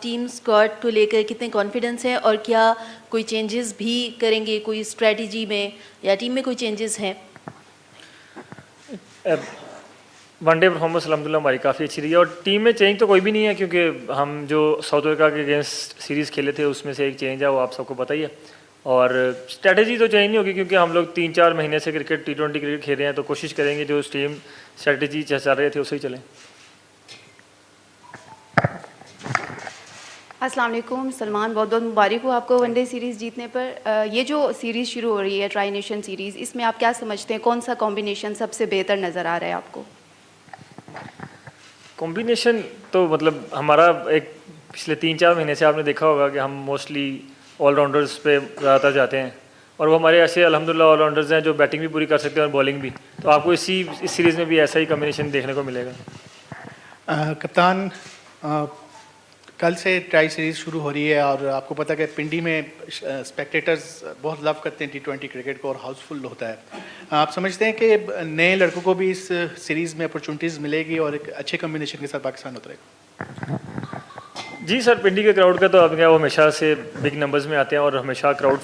Team squad को लेकर कितने कॉन्फिडेंस हैं और क्या कोई चेंजेस भी करेंगे, कोई स्ट्रेटजी में या टीम में कोई चेंजेस हैं? वनडे परफॉर्मेंस अल्हम्दुलिल्लाह हमारी काफ़ी अच्छी रही है और टीम में चेंज तो कोई भी नहीं है, क्योंकि हम जो साउथ अफ्रीका के अगेंस्ट सीरीज़ खेले थे उसमें से एक चेंज है, वो आप सबको पता ही है। और स्ट्रैटेजी तो चेंज नहीं होगी, क्योंकि हम लोग 3-4 महीने से क्रिकेट T20 क्रिकेट खेल रहे हैं, तो कोशिश करेंगे जो टीम स्ट्रैटेजी चल रहे थे उसे ही चलें। अस्सलाम वालेकुम सलमान, बहुत बहुत मुबारक हो आपको वनडे सीरीज़ जीतने पर। ये जो सीरीज़ शुरू हो रही है ट्राई नेशन सीरीज़, इसमें आप क्या समझते हैं, कौन सा कॉम्बिनेशन सबसे बेहतर नज़र आ रहा है आपको? कॉम्बिनेशन तो मतलब हमारा एक पिछले 3-4 महीने से आपने देखा होगा कि हम मोस्टली ऑलराउंडर्स पे ज़्यादातर जाते हैं, और वो हमारे ऐसे अल्हम्दुलिल्लाह ऑलराउंडर्स हैं जो बैटिंग भी पूरी कर सकते हैं और बॉलिंग भी। तो आपको इस सीरीज़ में भी ऐसा ही कॉम्बिनेशन देखने को मिलेगा। कप्तान, कल से ट्राई सीरीज़ शुरू हो रही है और आपको पता है कि पिंडी में स्पेक्टेटर्स बहुत लव करते हैं T20 क्रिकेट को और हाउसफुल होता है। आप समझते हैं कि नए लड़कों को भी इस सीरीज़ में अपॉर्चुनिटीज़ मिलेगी और एक अच्छे कॉम्बिनेशन के साथ पाकिस्तान उतरेगा? जी सर, पिंडी के क्राउड का तो अब क्या, वो हमेशा से बिग नंबर्स में आते हैं और हमेशा क्राउड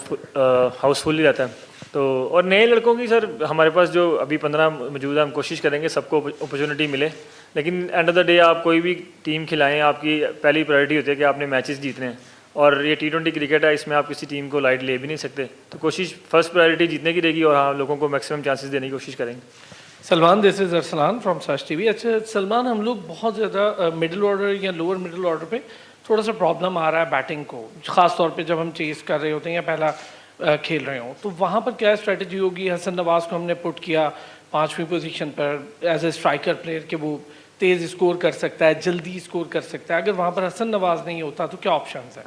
हाउसफुल ही रहता है। तो और नए लड़कों की सर हमारे पास जो अभी 15 मौजूद है, हम कोशिश करेंगे सबको अपॉर्चुनिटी मिले, लेकिन एंड ऑफ द डे आप कोई भी टीम खिलाएं, आपकी पहली प्रायोरिटी होती है कि आपने मैचेस जीतने हैं, और ये T20 क्रिकेट है, इसमें आप किसी टीम को लाइट ले भी नहीं सकते। तो कोशिश फर्स्ट प्रायोरिटी जीतने की रहेगी और हाँ, लोगों को मैक्सिमम चांसेस देने की कोशिश करेंगे। Salman, this is Arsalan from साश टीवी। अच्छा सलमान, हम लोग बहुत ज़्यादा मिडिल ऑर्डर या लोअर मिडिल ऑर्डर पे थोड़ा सा प्रॉब्लम आ रहा है बैटिंग को, ख़ास तौर पे जब हम चेस कर रहे होते हैं या पहला खेल रहे हों, तो वहाँ पर क्या स्ट्रेटजी होगी? हसन नवाज़ को हमने पुट किया 5वीं पोजीशन पर एज ए स्ट्राइकर प्लेयर कि वो तेज़ स्कोर कर सकता है, जल्दी स्कोर कर सकता है। अगर वहाँ पर हसन नवाज़ नहीं होता तो क्या ऑप्शंस हैं?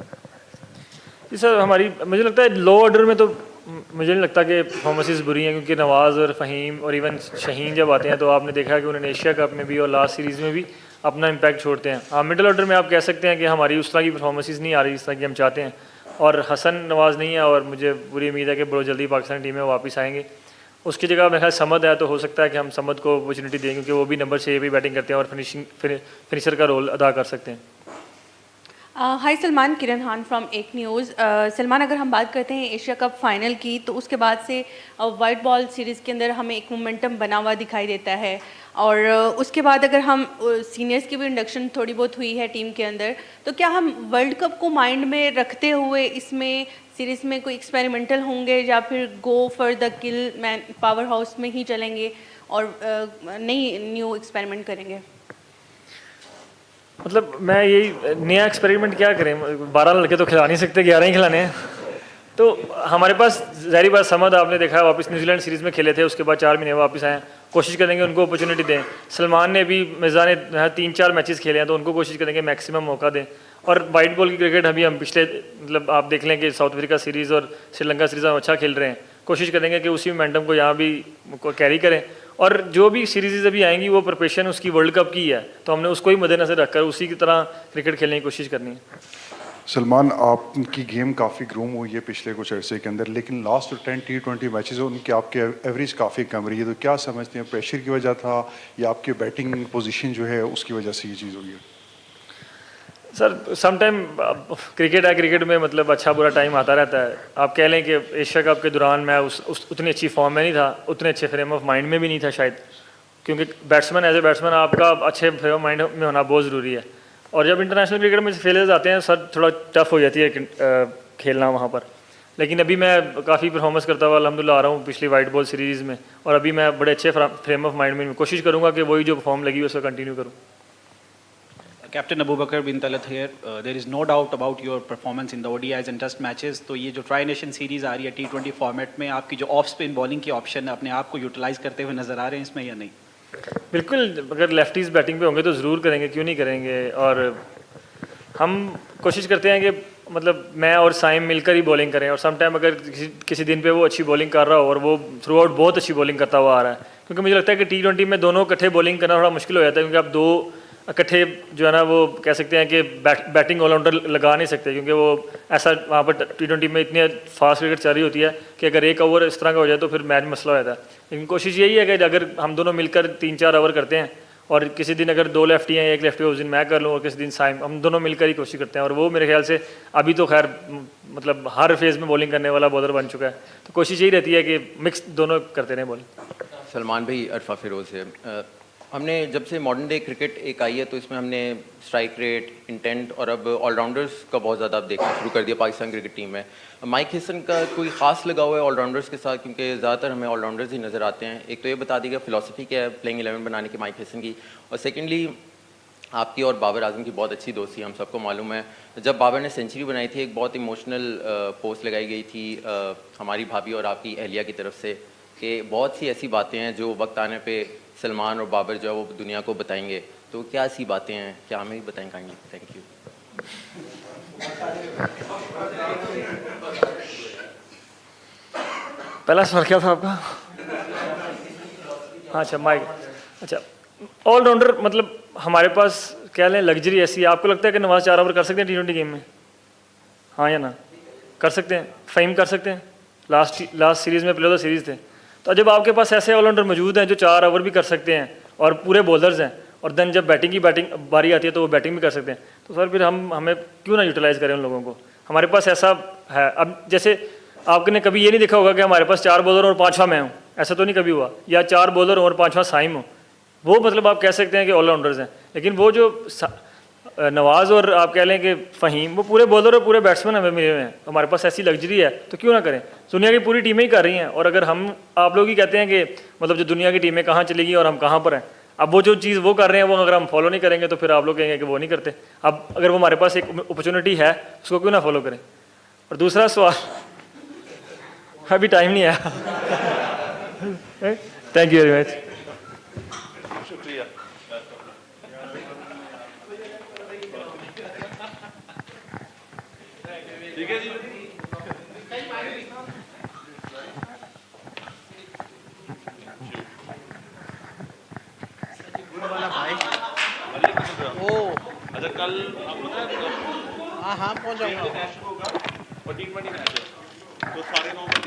जी सर, मुझे लगता है लो ऑर्डर में तो मुझे नहीं लगता कि परफॉर्मेंसेस बुरी हैं, क्योंकि नवाज़ और फ़हीम और इवन शहीन जब आते हैं तो आपने देखा है कि उन्होंने एशिया कप में भी और लास्ट सीरीज़ में भी अपना इम्पैक्ट छोड़ते हैं। हाँ, मिडिल ऑर्डर में आप कह सकते हैं कि हमारी उस तरह की परफॉर्मेंसेस नहीं आ रही जिस तरह की हम चाहते हैं, और हसन नवाज़ नहीं है, और मुझे पूरी उम्मीद है कि बहुत जल्दी पाकिस्तानी टीम में वापस आएंगे। उसकी जगह मेरा ख्याल समद है, तो हो सकता है कि हम समद को अपॉर्चुनिटी दें, क्योंकि वो भी नंबर 6 भी बैटिंग करते हैं और फिनिशर का रोल अदा कर सकते हैं। हाय सलमान, किरण खान फ्रॉम एक न्यूज़। सलमान, अगर हम बात करते हैं एशिया कप फाइनल की, तो उसके बाद से वाइट बॉल सीरीज़ के अंदर हमें एक मोमेंटम बना हुआ दिखाई देता है, और उसके बाद अगर हम सीनियर्स की भी इंडक्शन थोड़ी बहुत हुई है टीम के अंदर, तो क्या हम वर्ल्ड कप को माइंड में रखते हुए इसमें सीरीज़ में कोई एक्सपेरिमेंटल होंगे या फिर go for the kill man power house में ही चलेंगे और नई न्यू एक्सपेरिमेंट करेंगे? मतलब मैं यही नया एक्सपेरिमेंट क्या करें, 12 लड़के तो खिला नहीं सकते, 11 ही खिलाने हैं। तो हमारे पास ज़ाहिर बात समद आपने देखा है वापस न्यूजीलैंड सीरीज़ में खेले थे, उसके बाद 4 महीने वापस आए। कोशिश करेंगे उनको अपॉर्चुनिटी दें। सलमान ने भी, मिर्ज़ा ने 3-4 मैचेस खेले हैं, तो उनको कोशिश करेंगे मैक्सिमम मौका दें। और वाइट बॉल की क्रिकेट अभी हम पिछले मतलब आप देख लें कि साउथ अफ्रीका सीरीज़ और श्रीलंका सीरीज़ हम अच्छा खेल रहे हैं। कोशिश करेंगे कि उसी मोमेंटम को यहाँ भी कैरी करें, और जो भी सीरीज़ अभी आएंगी वो प्रिपरेशन उसकी वर्ल्ड कप की है, तो हमने उसको ही मद्देनजर रखकर उसी की तरह क्रिकेट खेलने की कोशिश करनी है। सलमान, आपकी गेम काफ़ी ग्रूम हुई है पिछले कुछ अरसे के अंदर, लेकिन लास्ट 10 T20 मैचेस उनकी आपके एवरेज काफ़ी कम रही है, तो क्या समझते हैं प्रेशर की वजह था या आपके बैटिंग पोजीशन जो है उसकी वजह से ये चीज़ हुई है? सर समटाइम क्रिकेट है, क्रिकेट में मतलब अच्छा बुरा टाइम आता रहता है। आप कह लें कि एशिया कप के दौरान मैं उतनी अच्छी फॉर्म में नहीं था, उतने अच्छे फ्रेम ऑफ माइंड में भी नहीं था शायद, क्योंकि बैट्समैन एज ए बैट्समैन आपका अच्छे फ्रेम ऑफ माइंड में होना बहुत ज़रूरी है, और जब इंटरनेशनल क्रिकेट में फेलियर्स आते हैं सर थोड़ा टफ हो जाती है खेलना वहाँ पर। लेकिन अभी मैं काफ़ी परफॉर्मेंस करता हुआ अल्हम्दुलिल्लाह आ रहा हूँ पिछली वाइट बॉल सीरीज़ में, और अभी मैं बड़े अच्छे फ्रेम ऑफ माइंड में कोशिश करूँगा कि वही जो फॉर्म लगी उसको कंटिन्यू करूँ। Captain Abu Bakr bin Talat here. There is no doubt about your performance in the ODIs and Test matches. तो ये जो ट्राई नेशन सीरीज़ आ रही है T20 फॉर्मेट में, आपकी जो ऑफ स्पिन बॉलिंग की ऑप्शन है, अपने आप को यूटिलाइज करते हुए नजर आ रहे हैं इसमें या नहीं? बिल्कुल, अगर लेफ्टीज बैटिंग पे होंगे तो ज़रूर करेंगे, क्यों नहीं करेंगे। और हम कोशिश करते हैं कि मतलब मैं और साइम मिलकर ही बॉलिंग करें, और समटाइम अगर किसी दिन पे वो अच्छी बॉलिंग कर रहा हो और वो थ्रू आउट बहुत अच्छी बॉलिंग करता हुआ आ रहा है, क्योंकि मुझे लगता है कि T20 में दोनों इकट्ठे बॉलिंग करना थोड़ा मुश्किल हो जाता है, क्योंकि आप दो इकट्ठे जो है ना वो कह सकते हैं कि बैटिंग ऑलराउंडर लगा नहीं सकते, क्योंकि वो ऐसा वहाँ पर T20 में इतनी फास्ट क्रिकेट चल रही होती है कि अगर एक ओवर इस तरह का हो जाए तो फिर मैच मसला हो जाता है। लेकिन कोशिश यही है कि अगर हम दोनों मिलकर 3-4 ओवर करते हैं और किसी दिन अगर 2 लेफ्टी हैं, 1 लेफ्टी, उस दिन मैं कर लूँ और किसी दिन साइम, हम दोनों मिलकर ही कोशिश करते हैं। और वो मेरे ख्याल से अभी तो खैर मतलब हर फेज़ में बॉलिंग करने वाला बॉलर बन चुका है, तो कोशिश यही रहती है कि मिक्स दोनों करते रहें बॉलिंग। सलमान भाई, अरफा फिरोज़ है। हमने जब से मॉडर्न डे क्रिकेट एक आई है तो इसमें हमने स्ट्राइक रेट, इंटेंट और अब ऑलराउंडर्स का बहुत ज़्यादा अब देखना शुरू कर दिया पाकिस्तान क्रिकेट टीम में। माइक हिसन का कोई ख़ास लगाव है ऑलराउंडर्स के साथ, क्योंकि ज़्यादातर हमें ऑलराउंडर्स ही नज़र आते हैं। एक तो ये बता दीजिएगा फ़िलॉसफी क्या है प्लेइंग 11 बनाने की माइक हिसन की, और सेकेंडली आपकी और बाबर आजम की बहुत अच्छी दोस्ती हम सबको मालूम है। जब बाबर ने सेंचुरी बनाई थी एक बहुत इमोशनल पोस्ट लगाई गई थी हमारी भाभी और आपकी अहलिया की तरफ से कि बहुत सी ऐसी बातें हैं जो वक्त आने पे सलमान और बाबर जो है वो दुनिया को बताएंगे, तो क्या ऐसी बातें हैं, क्या हमें भी बताएं काइंडली? Thank you. पहला सवाल क्या था आपका? हाँ अच्छा, माइक। अच्छा, ऑलराउंडर मतलब हमारे पास क्या लें लग्जरी ऐसी है। आपको लगता है कि नवाज 4 ओवर कर सकते हैं T20 गेम में? हाँ या ना? कर सकते हैं। फ़हीम कर सकते हैं? लास्ट सीरीज़ में प्लेयर ऑफ द सीरीज़ थे। तो जब आपके पास ऐसे ऑलराउंडर मौजूद हैं जो 4 ओवर भी कर सकते हैं और पूरे बॉलर्स हैं, और देन जब बैटिंग बारी आती है तो वो बैटिंग भी कर सकते हैं, तो सर फिर हमें क्यों ना यूटिलाइज़ करें उन लोगों को? हमारे पास ऐसा है। अब जैसे आपने कभी ये नहीं देखा होगा कि हमारे पास 4 बॉलर और 5वां मैं हूँ, ऐसा तो नहीं कभी हुआ, या 4 बॉलर और 5वां साइम हो। वो मतलब आप कह सकते हैं कि ऑलराउंडर्स हैं। लेकिन वो जो नवाज़ और आप कह लें कि फ़हीम, वो पूरे बॉलर और पूरे बैट्समैन हमें मिले हुए हैं। हमारे पास ऐसी लग्जरी है तो क्यों ना करें? दुनिया की पूरी टीमें ही कर रही हैं, और अगर हम आप लोग ही कहते हैं कि मतलब जो दुनिया की टीमें कहाँ चलेगी और हम कहाँ पर हैं, अब वो जो चीज़ वो कर रहे हैं वो अगर हम फॉलो नहीं करेंगे तो फिर आप लोग कहेंगे कि वो नहीं करते। अब अगर वो हमारे पास एक अपॉर्चुनिटी है उसको क्यों ना फॉलो करें? और दूसरा सवाल, अभी टाइम नहीं आया। Thank you very much. शुक्रिया। ठीक है जी। अच्छा, कल आपको पता है? हाँ, पहुंच जाऊंगा। और T20 मैच है तो 9:30